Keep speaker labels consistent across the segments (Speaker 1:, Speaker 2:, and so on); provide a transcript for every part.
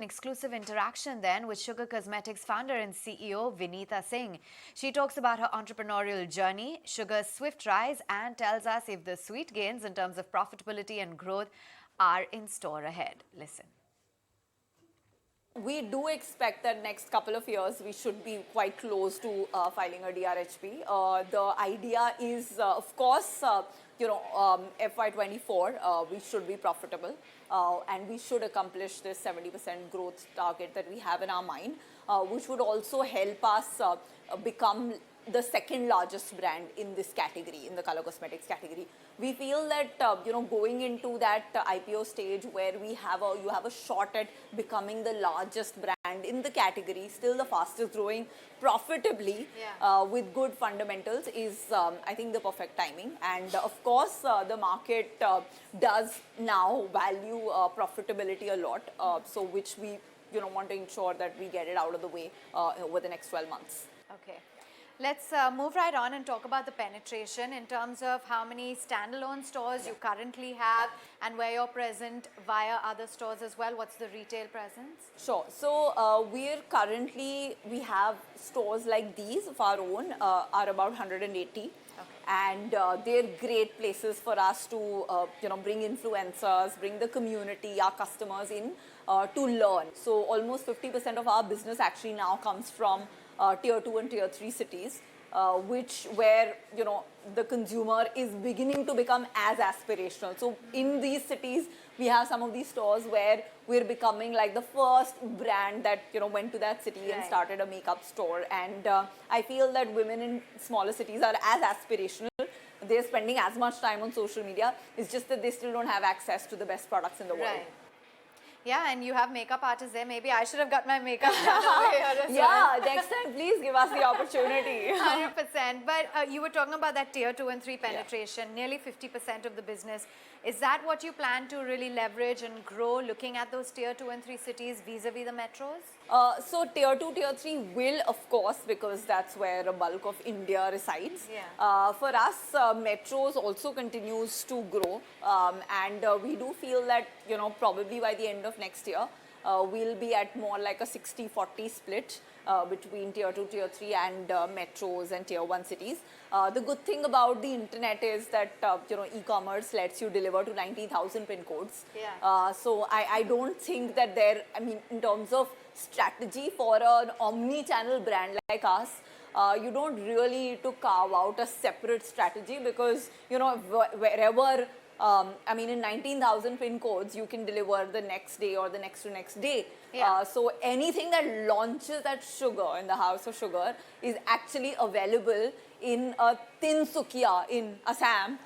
Speaker 1: An exclusive interaction then with Sugar Cosmetics founder and CEO Vineeta Singh. She talks about her entrepreneurial journey, Sugar's swift rise, and tells us if the sweet gains in terms of profitability and growth are in store ahead. Listen.
Speaker 2: We do expect that next couple of years we should be quite close to filing a DRHP. The idea is, of course, FY24 we should be profitable and we should accomplish this 70% growth target that we have in our mind, which would also help us become the second largest brand in this category, in the color cosmetics category. We feel that going into that IPO stage where you have a shot at becoming the largest brand in the category, still the fastest growing profitably, with good fundamentals is I think the perfect timing. And of course the market does now value profitability a lot, so which we want to ensure that we get it out of the way over the next 12 months.
Speaker 1: Okay. Let's move right on and talk about the penetration in terms of how many standalone stores you currently have and where you're present via other stores as well. What's the retail presence?
Speaker 2: Sure. So we have stores like these of our own are about 180. Okay. And they're great places for us to bring influencers, bring the community, our customers in to learn. So almost 50% of our business actually now comes from tier 2 and tier 3 cities, where the consumer is beginning to become as aspirational. So in these cities, we have some of these stores where we're becoming like the first brand that went to that city and started a makeup store. And I feel that women in smaller cities are as aspirational. They're spending as much time on social media. It's just that they still don't have access to the best products in the world.
Speaker 1: Right. Yeah, and you have makeup artists there. Maybe I should have got my makeup done over here as
Speaker 2: well. Next time, please give us the opportunity.
Speaker 1: 100%. But you were talking about that tier 2 and 3 penetration, nearly 50% of the business. Is that what you plan to really leverage and grow, looking at those tier 2 and 3 cities vis-a-vis the metros?
Speaker 2: So tier 2, tier 3 will, of course, because that's where a bulk of India resides. For us, metros also continues to grow, and we do feel that probably by the end of next year, we'll be at more like a 60-40 split between tier 2, tier 3 and metros and tier 1 cities. The good thing about the internet is that e-commerce lets you deliver to 90,000 pin codes. So I don't think that in terms of strategy for an omni-channel brand like us, you don't really need to carve out a separate strategy, because wherever in 19,000 pin codes, you can deliver the next day or the next to next day. So anything that launches at Sugar, in the house of Sugar, is actually available in a Tinsukia in Assam,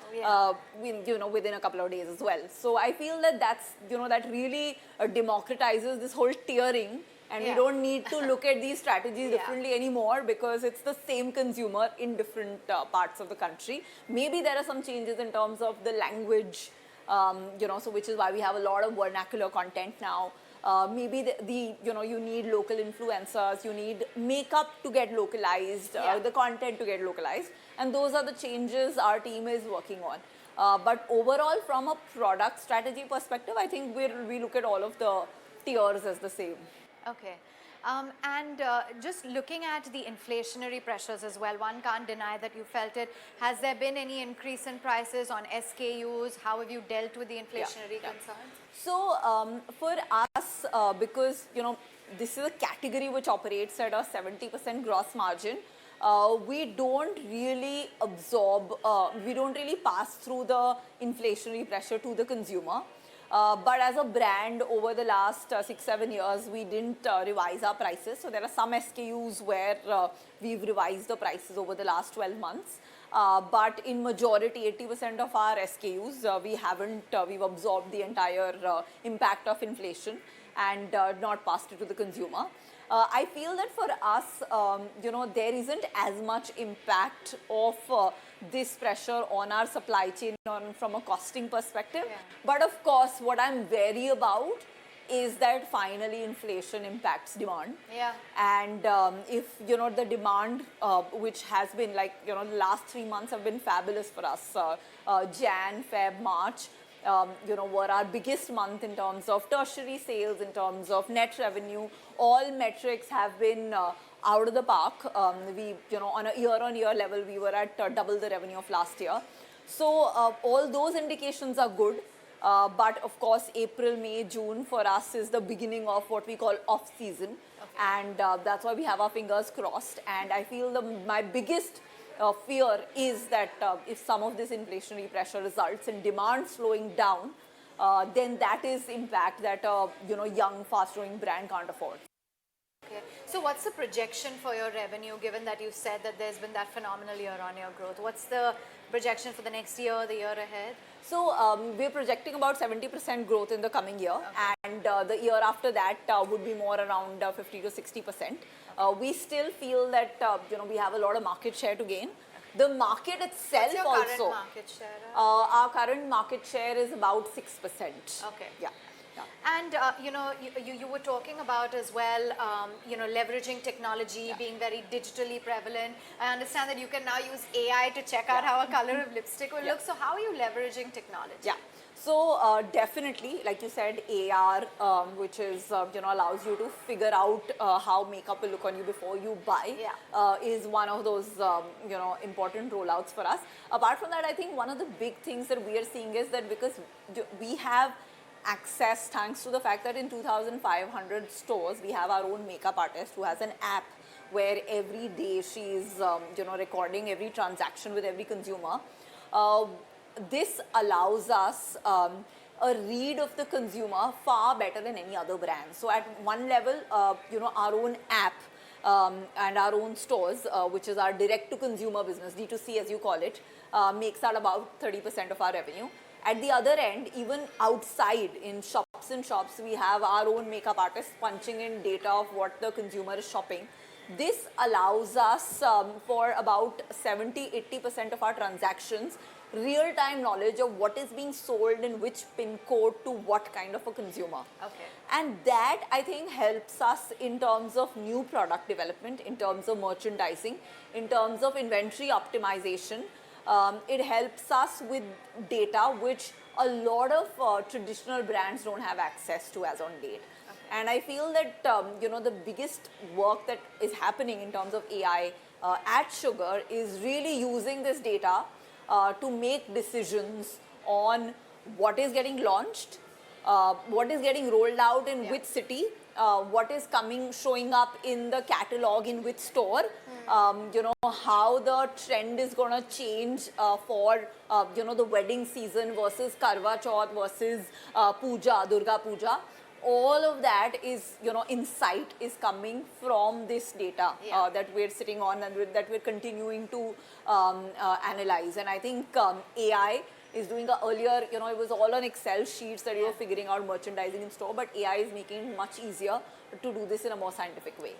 Speaker 2: within a couple of days as well. So I feel that that really democratizes this whole tiering. And we don't need to look at these strategies differently anymore, because it's the same consumer in different parts of the country. Maybe there are some changes in terms of the language, so which is why we have a lot of vernacular content now. Maybe you need local influencers, you need makeup to get localized, the content to get localized. And those are the changes our team is working on. But overall, from a product strategy perspective, I think we look at all of the tiers as the same.
Speaker 1: Okay. And just looking at the inflationary pressures as well, one can't deny that you felt it. Has there been any increase in prices on SKUs? How have you dealt with the inflationary concerns?
Speaker 2: So for us, because this is a category which operates at a 70% gross margin, we don't really pass through the inflationary pressure to the consumer. But as a brand, over the last 6-7 years, we didn't revise our prices. So there are some SKUs where we've revised the prices over the last 12 months. But in majority, 80% of our SKUs, we've absorbed the entire impact of inflation and not passed it to the consumer. I feel that for us, there isn't as much impact of this pressure on our supply chain from a costing perspective. But of course, what I'm wary about is that finally inflation impacts demand. And if the demand, which has been the last 3 months have been fabulous for us, Jan, Feb, March. were our biggest month in terms of tertiary sales, in terms of net revenue. All metrics have been out of the park. On a year-on-year level, we were at double the revenue of last year. So all those indications are good. But of course, April, May, June for us is the beginning of what we call off-season. Okay. And that's why we have our fingers crossed. And I feel my biggest fear is that if some of this inflationary pressure results in demand slowing down, then that is impact that a young, fast-growing brand can't afford.
Speaker 1: Okay. So what's the projection for your revenue, given that you said that there's been that phenomenal year-on-year growth? What's the projection for the next year, the year ahead?
Speaker 2: So we're projecting about 70% growth in the coming year, okay. And the year after that would be more around 50 to 60%. Okay. We still feel that we have a lot of market share to gain. Okay. The market itself
Speaker 1: also. What's your current market share?
Speaker 2: Our current market share is about 6%.
Speaker 1: Okay.
Speaker 2: Yeah.
Speaker 1: And you were talking about as well, leveraging technology, being very digitally prevalent. I understand that you can now use AI to check out how a color of lipstick will look. So how are you leveraging technology?
Speaker 2: Yeah. So definitely, like you said, AR, which is allows you to figure out how makeup will look on you before you buy, is one of those important rollouts for us. Apart from that, I think one of the big things that we are seeing is that because we have access, thanks to the fact that in 2,500 stores we have our own makeup artist who has an app where every day she's recording every transaction with every consumer. This allows us a read of the consumer far better than any other brand. So at one level, our own app and our own stores, which is our direct to consumer business, D2C as you call it, makes out about 30% of our revenue. At the other end, even outside in shops, we have our own makeup artists punching in data of what the consumer is shopping. This allows us for about 70-80% of our transactions, real-time knowledge of what is being sold in which pin code to what kind of a consumer.
Speaker 1: Okay.
Speaker 2: And that, I think, helps us in terms of new product development, in terms of merchandising, in terms of inventory optimization. It helps us with data which a lot of traditional brands don't have access to as on date. Okay. And I feel that the biggest work that is happening in terms of AI at Sugar is really using this data to make decisions on what is getting launched, what is getting rolled out in which city, what is showing up in the catalog in which store, how the trend is going to change for the wedding season versus Karwa Chauth versus Durga Puja. All of that is, insight is coming from this data that we're sitting on and that we're continuing to analyze. And I think AI is doing earlier, it was all on Excel sheets that you were figuring out merchandising in store, but AI is making it much easier to do this in a more scientific way.